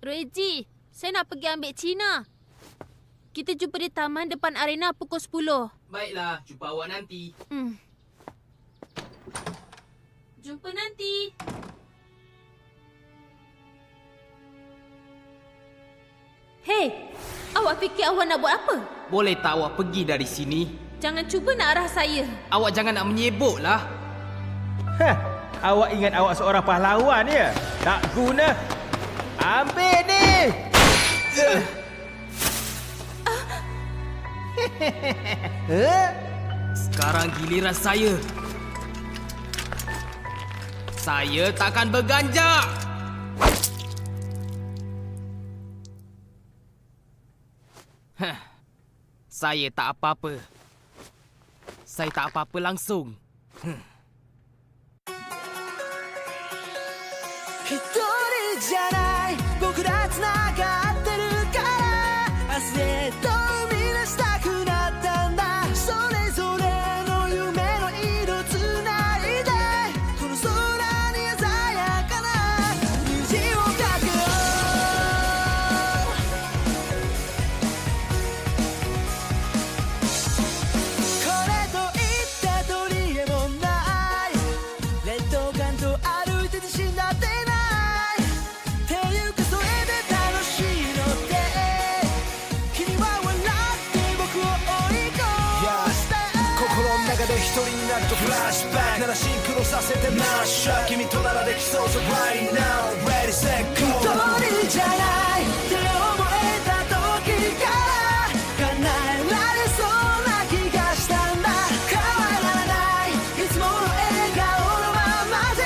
Reggie, saya nak pergi ambil Cina. Kita jumpa di taman depan arena pukul 10. Baiklah, jumpa awak nanti. Jumpa nanti. Hei, awak fikir awak nak buat apa? Boleh tak awak pergi dari sini? Jangan cuba nak arah saya. Awak jangan nak menyeboklah. Awak ingat awak seorang pahlawan ya? Tak guna. Ambil ni! Sekarang giliran saya. Saya takkan berganjak. Saya tak apa-apa. Saya tak apa-apa langsung. 一人じゃない僕ら繋がってるから明日へと生み出したくなったんだそれぞれの夢の色繋いでこの空に鮮やかな虹をかけようこれといった取り柄もない劣等感と歩いて自信だって一人になるとフラッシュバックならシンクロさせてマッシュアップ君とならできそうさ Right now ready set go 一人じゃないって思えた時から叶えられそうな気がしたんだ変わらないいつもの笑顔のままで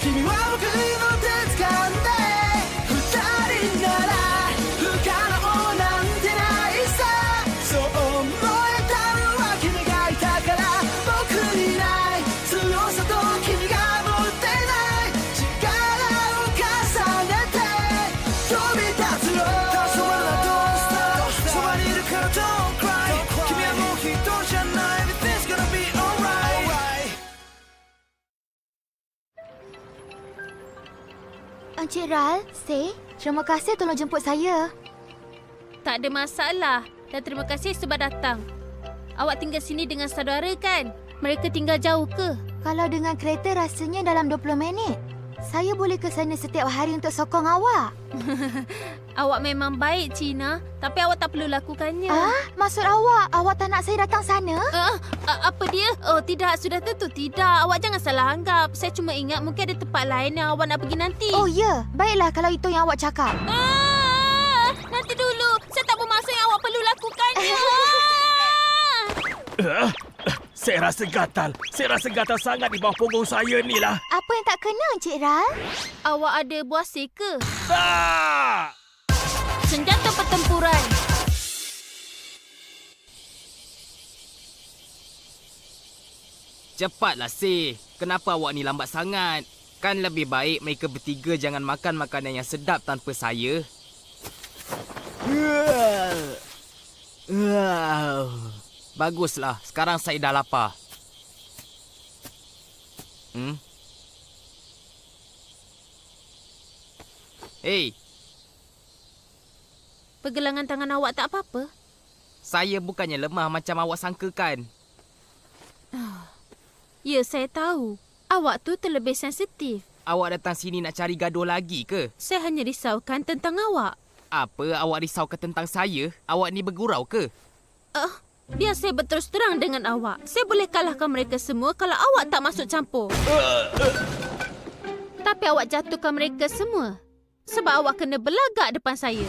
君は僕の手掴んで二人なら不可能なんてないさそう思えたのは君がいたからEncik Ral, Say, terima kasih tolong jemput saya. Tak ada masalah. Dan terima kasih sebab datang. Awak tinggal sini dengan saudara kan? Mereka tinggal jauh ke? Kalau dengan kereta rasanya dalam 20 minit. Saya boleh ke sana setiap hari untuk sokong awak. Awak memang baik, Cina. Tapi awak tak perlu lakukannya. Maksud awak? Awak tak nak saya datang sana? Apa dia? Oh, tidak. Sudah tentu tidak. Awak jangan salah anggap. Saya cuma ingat mungkin ada tempat lain yang awak nak pergi nanti. Oh, ya. Baiklah kalau itu yang awak cakap. Nanti dulu. Saya tak bermaksud yang awak perlu lakukannya. Saya rasa gatal. Saya rasa gatal sangat di bawah punggung saya ni lah. Apa yang tak kena, Encik Ral? Awak ada buasir ke? Tak! Senjata pertempuran. Cepatlah, Si. Kenapa awak ni lambat sangat? Kan lebih baik mereka bertiga jangan makan makanan yang sedap tanpa saya. Baguslah. Sekarang saya dah lapar. Hei. Pergelangan tangan awak tak apa-apa? Saya bukannya lemah macam awak sangkakan. Ya, saya tahu. Awak tu terlebih sensitif. Awak datang sini nak cari gaduh lagi ke? Saya hanya risaukan tentang awak. Apa awak risaukan tentang saya? Awak ni bergurau ke? Biar saya berterus terang dengan awak. Saya boleh kalahkan mereka semua kalau awak tak masuk campur. Tapi awak jatuhkan mereka semua. Sebab awak kena berlagak depan saya.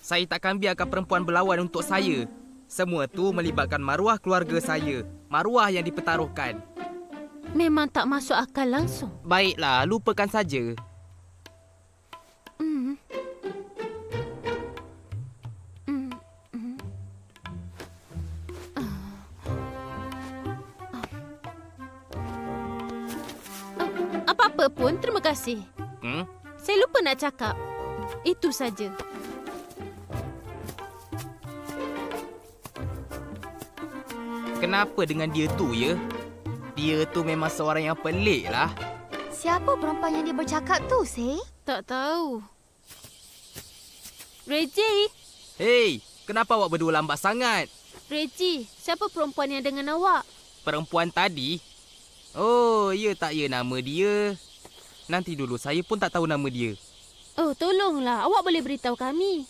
Saya takkan biarkan perempuan berlawan untuk saya. Semua tu melibatkan maruah keluarga saya. Maruah yang dipertaruhkan. Memang tak masuk akal langsung. Baiklah, lupakan saja. Apa-apa pun, terima kasih. Saya lupa nak cakap. Itu saja. Kenapa dengan dia tu, ya? Dia tu memang seorang yang pelik lah. Siapa perempuan yang dia bercakap tu, Say? Tak tahu. Reggie! Hei, kenapa awak berdua lambat sangat? Reggie, siapa perempuan yang dengan awak? Perempuan tadi? Oh, ya tak ya nama dia. Nanti dulu, saya pun tak tahu nama dia. Oh, tolonglah. Awak boleh beritahu kami.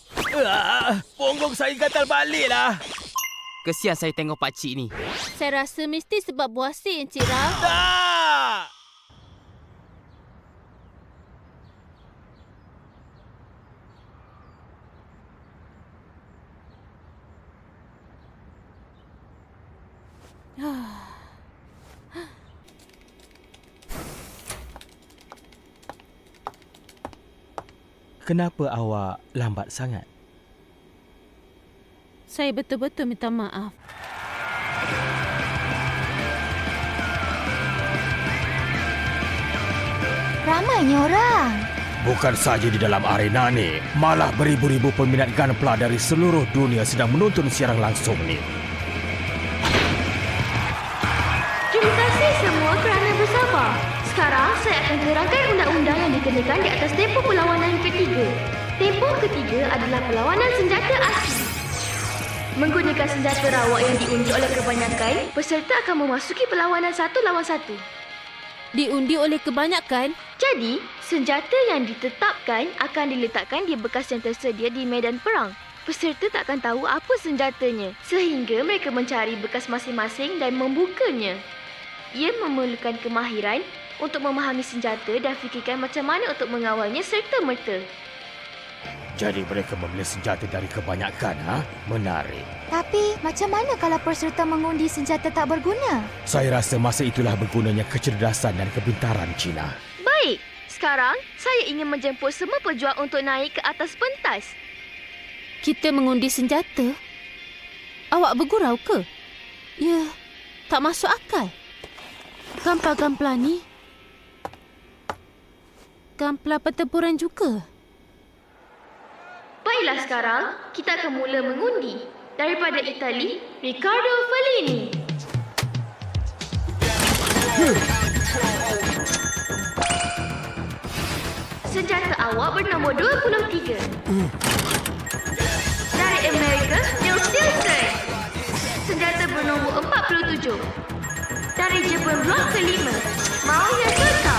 Punggung saya gatal balik lah. Kesian saya tengok pakcik ni. Saya rasa mesti sebab buasir, Encik Ram. Tak! Kenapa awak lambat sangat? Saya betul-betul minta maaf. Ramainya orang. Bukan saja di dalam arena ni, malah beribu-ribu peminat Gunpla dari seluruh dunia sedang menonton siaran langsung ni. Terima kasih semua kerana bersabar. Sekarang saya akan terangkan undang-undang yang dikenakan di atas tempoh perlawanan ketiga. Tempoh ketiga adalah perlawanan senjata asli. Menggunakan senjata rawak yang diundi oleh kebanyakan, peserta akan memasuki perlawanan 1 lawan 1. Diundi oleh kebanyakan? Jadi, senjata yang ditetapkan akan diletakkan di bekas yang tersedia di medan perang. Peserta tak akan tahu apa senjatanya, sehingga mereka mencari bekas masing-masing dan membukanya. Ia memerlukan kemahiran untuk memahami senjata dan fikirkan macam mana untuk mengawalnya serta-merta. Jadi mereka memilih senjata dari kebanyakan, ha? Menarik. Tapi macam mana kalau peserta mengundi senjata tak berguna? Saya rasa masa itulah bergunanya kecerdasan dan kepintaran Cina. Baik, sekarang saya ingin menjemput semua pejuang untuk naik ke atas pentas. Kita mengundi senjata? Awak bergurau ke? Ya, tak masuk akal. Gampla-gampla ni? Gampla pertempuran juga? Baiklah sekarang, kita akan mula mengundi. Daripada Itali, Riccardo Fellini. Senjata awak bernombor 23. Dari Amerika, Neil Stilson. Senjata bernombor 47. Dari Jepun Blok kelima, Mao Yasuda.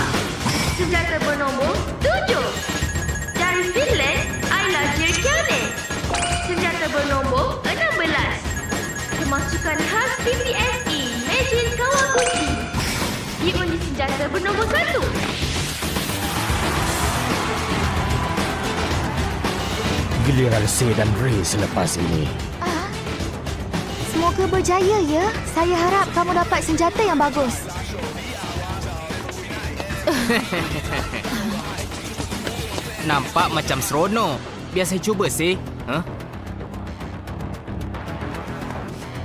Senjata bernombor 7. Dari Finland, Ayla Jirkiane. Senjata bernombor 16. Kemasukan khas PPSE, Meijin Kawaguchi. Diundi senjata bernombor 1. Giliran C dan Ray selepas ini. Semoga berjaya ya. Saya harap kamu dapat senjata yang bagus. Nampak macam seronok. Biar saya cuba, sih.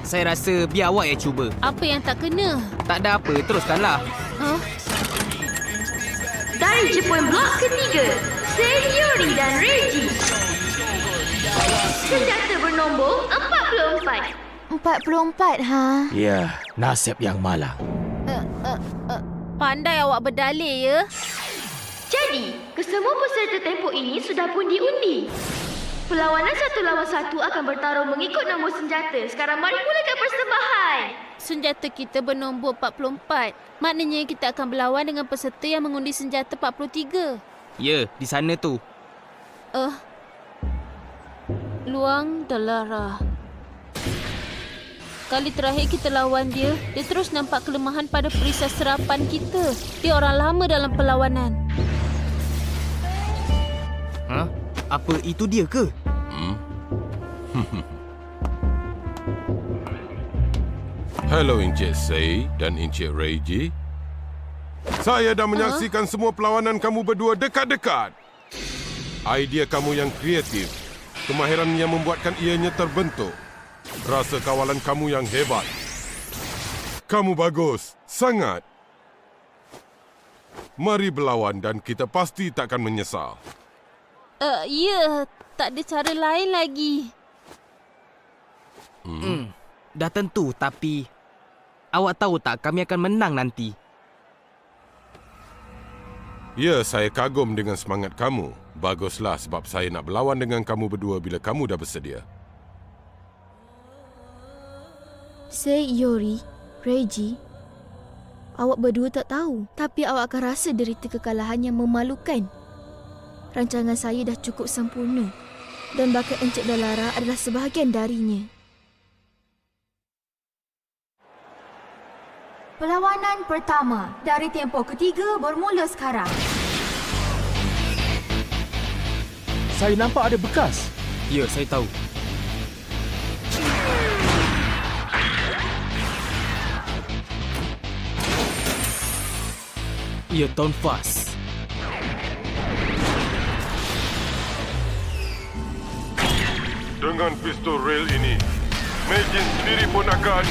Saya rasa biar awak yang cuba. Apa yang tak kena? Tak ada apa, teruskanlah. Dari Jepun Blok ketiga, Seiyori dan Reggie. Senjata bernombor 44. 44, ha? Ya, nasib yang malang. Pandai awak berdalih ya. Jadi, kesemua peserta tempoh ini sudah pun diundi. Perlawanan 1 lawan 1 akan bertarung mengikut nombor senjata. Sekarang mari mulakan persembahan. Senjata kita bernombor 44. Maknanya kita akan berlawan dengan peserta yang mengundi senjata 43. Ya, di sana tu. Luang Dalara. Kali terakhir kita lawan dia, dia terus nampak kelemahan pada perisai serapan kita. Dia orang lama dalam perlawanan. Apa itu dia ke? Hello Encik Sei dan Encik Reggie. Saya dah menyaksikan semua perlawanan kamu berdua dekat-dekat. Idea kamu yang kreatif, kemahiran yang membuatkan ianya terbentuk, rasa kawalan kamu yang hebat. Kamu bagus, sangat. Mari berlawan dan kita pasti takkan menyesal. Ya, tak ada cara lain lagi. Dah tentu, tapi awak tahu tak kami akan menang nanti. Ya, saya kagum dengan semangat kamu. Baguslah sebab saya nak berlawan dengan kamu berdua bila kamu dah bersedia. Sei, Yori, Reggie, awak berdua tak tahu, tapi awak akan rasa derita kekalahan yang memalukan. Rancangan saya dah cukup sempurna dan bakat Encik Dalara adalah sebahagian darinya. Perlawanan pertama dari tempoh ketiga bermula sekarang. Saya nampak ada bekas. Ya, saya tahu. Ia tahun fast. Dengan pistol rail ini, Meijin sendiri pun akan...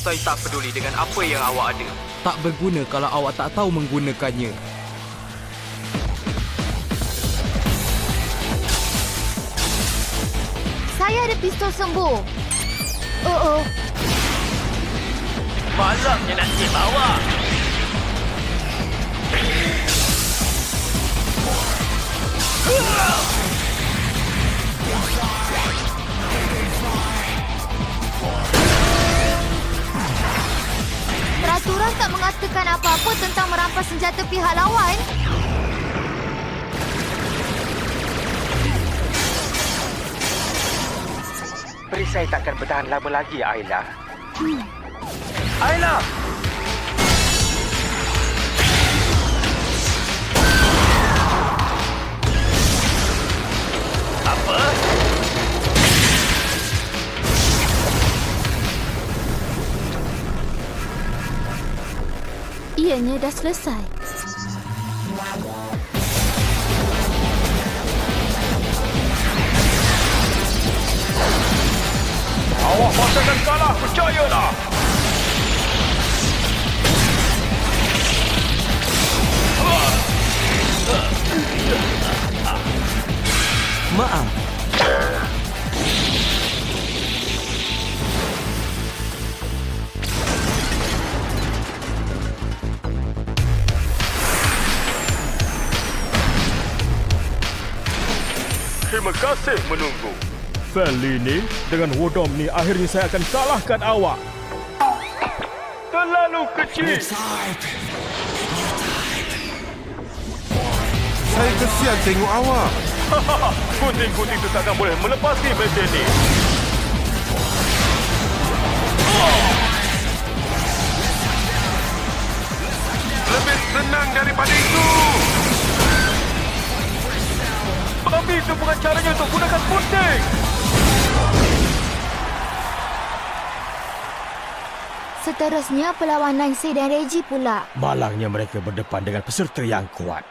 Saya tak peduli dengan apa yang awak ada. Tak berguna kalau awak tak tahu menggunakannya. Saya ada pistol sembuh. Oh. Malangnya nasib awak. Peraturan tak mengatakan apa-apa tentang merampas senjata pihak lawan. Perisai takkan bertahan lama lagi, Ayla. Ayla! Apa? Ianya dah selesai. Awak pasti akan kalah, percayalah. Maaf. Terima kasih menunggu. Fellini, dengan Wodom ni akhirnya saya akan kalahkan awak. Terlalu kecil. Saya kesian tengok awak. Gunting-gunting itu takkan boleh melepasi meja ni. Lebih senang daripada itu. Tapi itu bukan caranya untuk gunakan gunting. Seterusnya perlawanan Sei dan Reggie pula. Malangnya mereka berdepan dengan peserta yang kuat.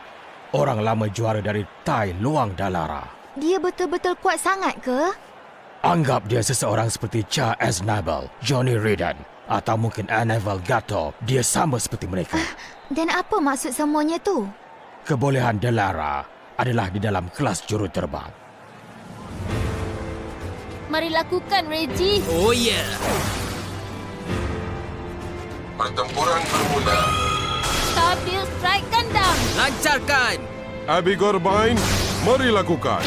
Orang lama juara dari Tai Luang Dalara. Dia betul-betul kuat sangat ke? Anggap dia seseorang seperti Cha Aznable, Johnny Redan atau mungkin Anneval Gato. Dia sama seperti mereka. Dan apa maksud semuanya tu? Kebolehan Dalara adalah di dalam kelas juruterbang. Mari lakukan, Reggie. Oh ya. Yeah. Pertempuran bermula. Stabil strike gandam. Lancarkan. Abby Gorbine, mari lakukan.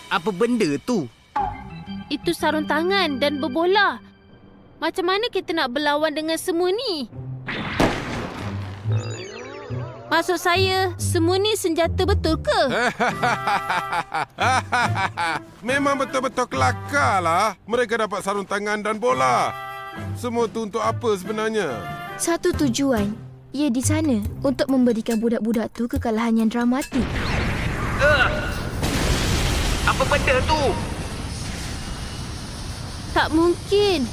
Apa benda tu? Itu sarung tangan dan berbola. Macam mana kita nak berlawan dengan semua ni? Maksud saya, semua ni senjata betul ke? Memang betul-betul kelakar lah. Mereka dapat sarung tangan dan bola. Semua tu untuk apa sebenarnya? Satu tujuan, ia di sana untuk memberikan budak-budak tu kekalahan yang dramatik. Apa benda tu? Tak mungkin.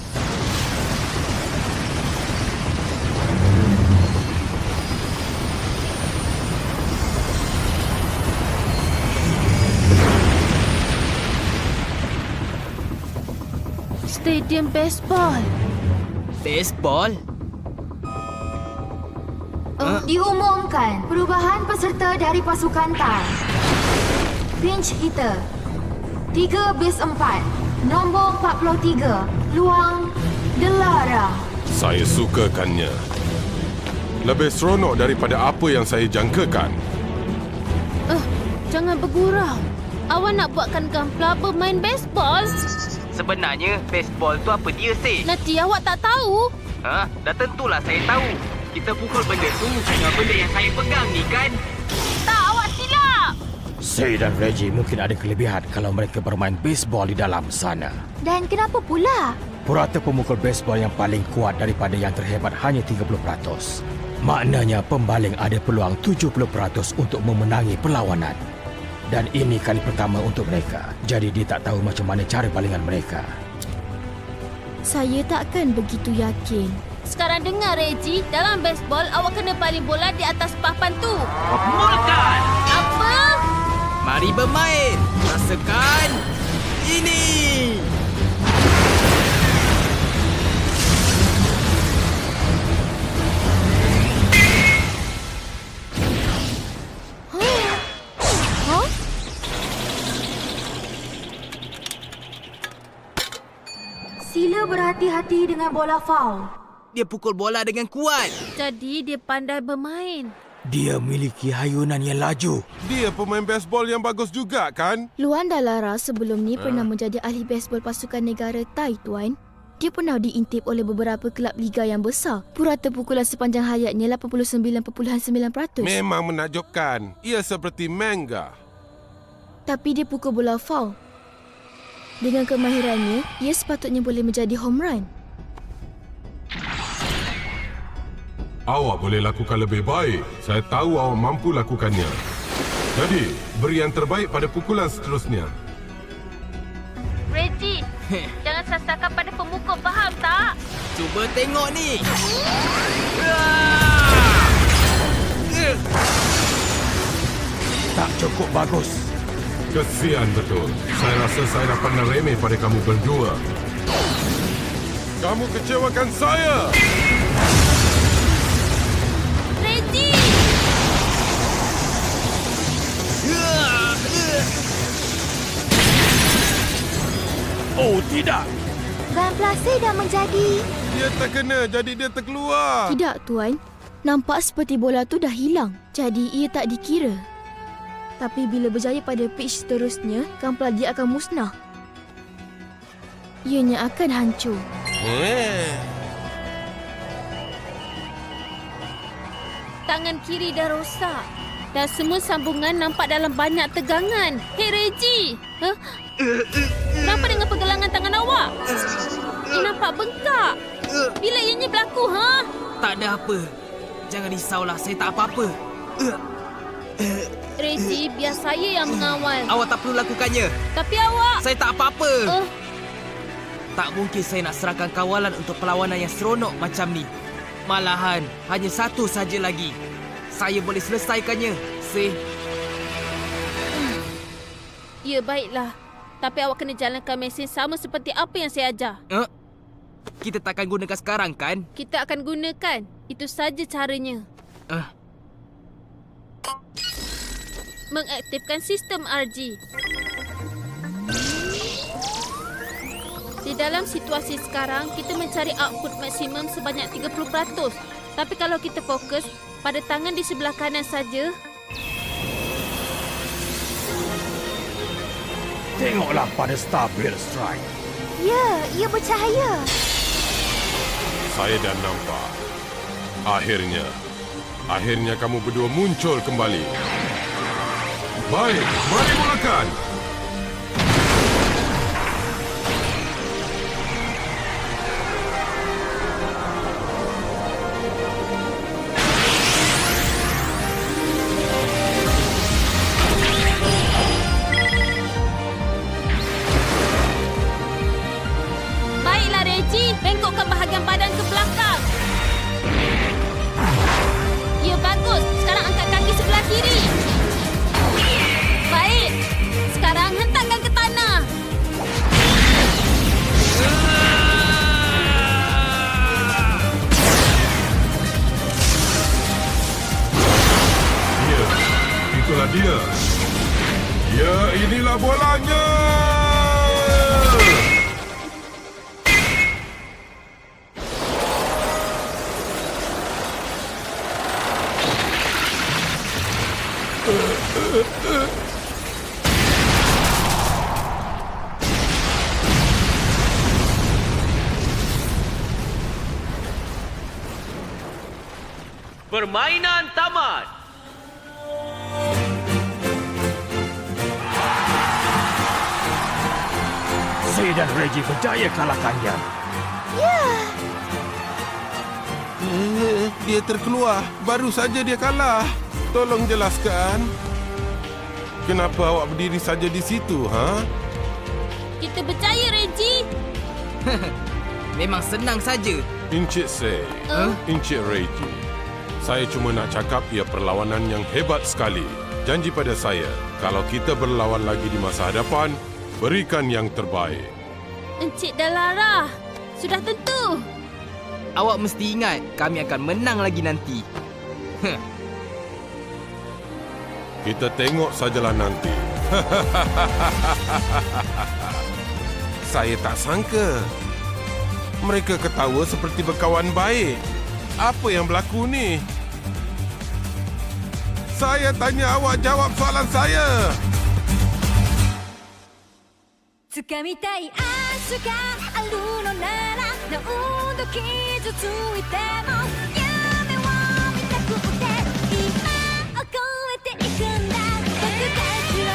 Stadium baseball. Baseball? Diumumkan perubahan peserta dari pasukan TAI. Pinch hitter 3 bis 4, nombor 43, Luang Delara. Saya sukakannya. Lebih seronok daripada apa yang saya jangkakan. Jangan bergurau. Awak nak buatkan Gampla bermain baseball? Sebenarnya, baseball tu apa dia, Seh? Nanti awak tak tahu. Dah tentulah saya tahu. Kita pukul benda tu dengan benda yang saya pegang ni, kan? Tak, awak silap. Say dan Reggie mungkin ada kelebihan kalau mereka bermain baseball di dalam sana. Dan kenapa pula? Purata pemukul baseball yang paling kuat daripada yang terhebat hanya 30%. Maknanya pembaling ada peluang 70% untuk memenangi perlawanan. Dan ini kali pertama untuk mereka. Jadi dia tak tahu macam mana cara balingan mereka. Saya takkan begitu yakin. Sekarang dengar, Reggie. Dalam baseball, awak kena baling bola di atas papan tu. Mulakan! Apa? Mari bermain. Rasakan ini. Sila berhati-hati dengan bola faul. Dia pukul bola dengan kuat. Jadi dia pandai bermain. Dia memiliki hayunan yang laju. Dia pemain baseball yang bagus juga, kan? Luan Dalara sebelum ni pernah menjadi ahli baseball pasukan negara Thai, Tuan. Dia pernah diintip oleh beberapa kelab liga yang besar. Purata pukulan sepanjang hayatnya 89.9%. Memang menakjubkan. Ia seperti manga. Tapi dia pukul bola foul. Dengan kemahirannya, ia sepatutnya boleh menjadi home run. Awak boleh lakukan lebih baik. Saya tahu awak mampu lakukannya. Jadi, beri yang terbaik pada pukulan seterusnya. Reggie, jangan sasarkan pada pemukul, faham tak? Cuba tengok ni. Tak cukup bagus. Kesian betul. Saya rasa saya dah pandang remeh pada kamu berdua. Kamu kecewakan saya. Reggie! Oh, tidak. Gampla dah menjadi... Dia terkena, jadi dia terkeluar. Tidak, Tuan. Nampak seperti bola tu dah hilang. Jadi ia tak dikira. Tapi bila berjaya pada pitch seterusnya, Gampla dia akan musnah. Ianya akan hancur. Tangan kiri dah rosak. Dan semua sambungan nampak dalam banyak tegangan. Hei, Reggie! Kenapa dengan pergelangan tangan awak? Ia nampak bengkak. Bila ianya berlaku, Tak ada apa. Jangan risaulah, saya tak apa-apa. Reggie, biar saya yang mengawal. Awak tak perlu lakukannya. Tapi awak... Saya tak apa-apa. Tak mungkin saya nak serahkan kawalan untuk perlawanan yang seronok macam ni. Malahan, hanya satu saja lagi. Saya boleh selesaikannya, Seh. Ya, baiklah. Tapi awak kena jalankan mesin sama seperti apa yang saya ajar. Kita takkan gunakan sekarang, kan? Kita akan gunakan. Itu saja caranya. Mengaktifkan sistem RG. Di dalam situasi sekarang, kita mencari output maksimum sebanyak 30%. Tapi kalau kita fokus pada tangan di sebelah kanan saja... Tengoklah pada Star Blade Strike. Ya, ia bercahaya. Saya dah nampak. Akhirnya kamu berdua muncul kembali. Baik, mari mulakan. Baiklah, Reggie. Bengkokkan bahagian badan ke belakang. Ya, bagus. Sekarang angkat kaki sebelah kiri. Baik. Sekarang hentakkan ke tanah. Permainan tamat. Zay dan Reggie berjaya kalahkannya. Dia terkeluar. Baru saja dia kalah. Tolong jelaskan. Kenapa awak berdiri saja di situ, ha? Kita berjaya, Reggie. Memang senang saja. Encik Say, Encik Reggie. Saya cuma nak cakap ia perlawanan yang hebat sekali. Janji pada saya, kalau kita berlawan lagi di masa hadapan, berikan yang terbaik. Encik dan Lara, sudah tentu. Awak mesti ingat, kami akan menang lagi nanti. Kita tengok sajalah nanti. Saya tak sangka. Mereka ketawa seperti berkawan baik. Apa yang berlaku ni? Saya tanya awak jawab soalan saya. 掴みたい明日があるのなら何度傷ついても夢を見たくて今を越えていくんだ僕たちは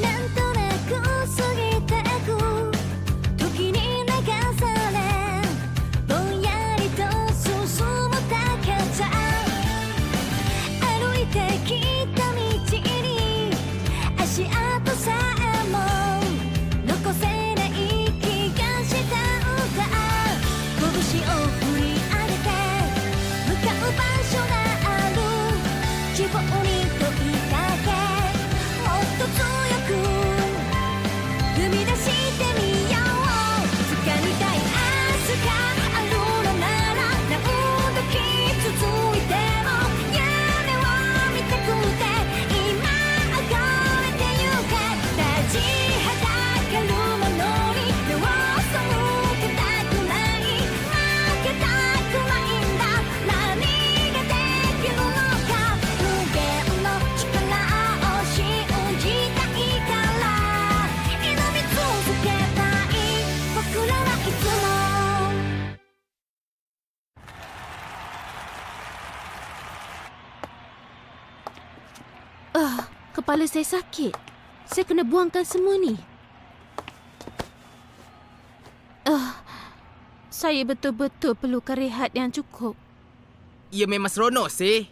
なんとなく過ぎてく時に流されぼんやりと進むだけじゃ歩いてきた道に足跡さえも残せない気がしたんだ拳を振り上げて向かう場所がある希望に問いかけもっと強く踏み出してみよう掴みたい明日があるのなら何度傷ついても夢を見たくて今を越えてゆけ立ちはだかるものに目を背けたくない負けたくないんだ何ができるのか無限の力を信じたいから挑み続けたい僕らはいつもKepala saya sakit. Saya kena buangkan semua ni. Saya betul-betul perlukan rehat yang cukup. Ia memang seronok, Say.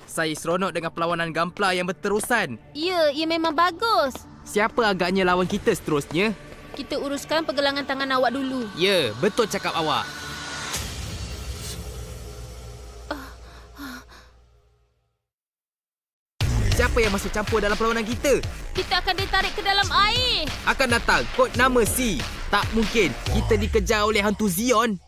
Saya seronok dengan perlawanan Gampla yang berterusan. Ya, ia memang bagus. Siapa agaknya lawan kita seterusnya? Kita uruskan pergelangan tangan awak dulu. Ya, betul cakap awak. Siapa yang masuk campur dalam perlawanan kita? Kita akan ditarik ke dalam air. Akan datang kod nama C. Tak mungkin kita dikejar oleh hantu Zion.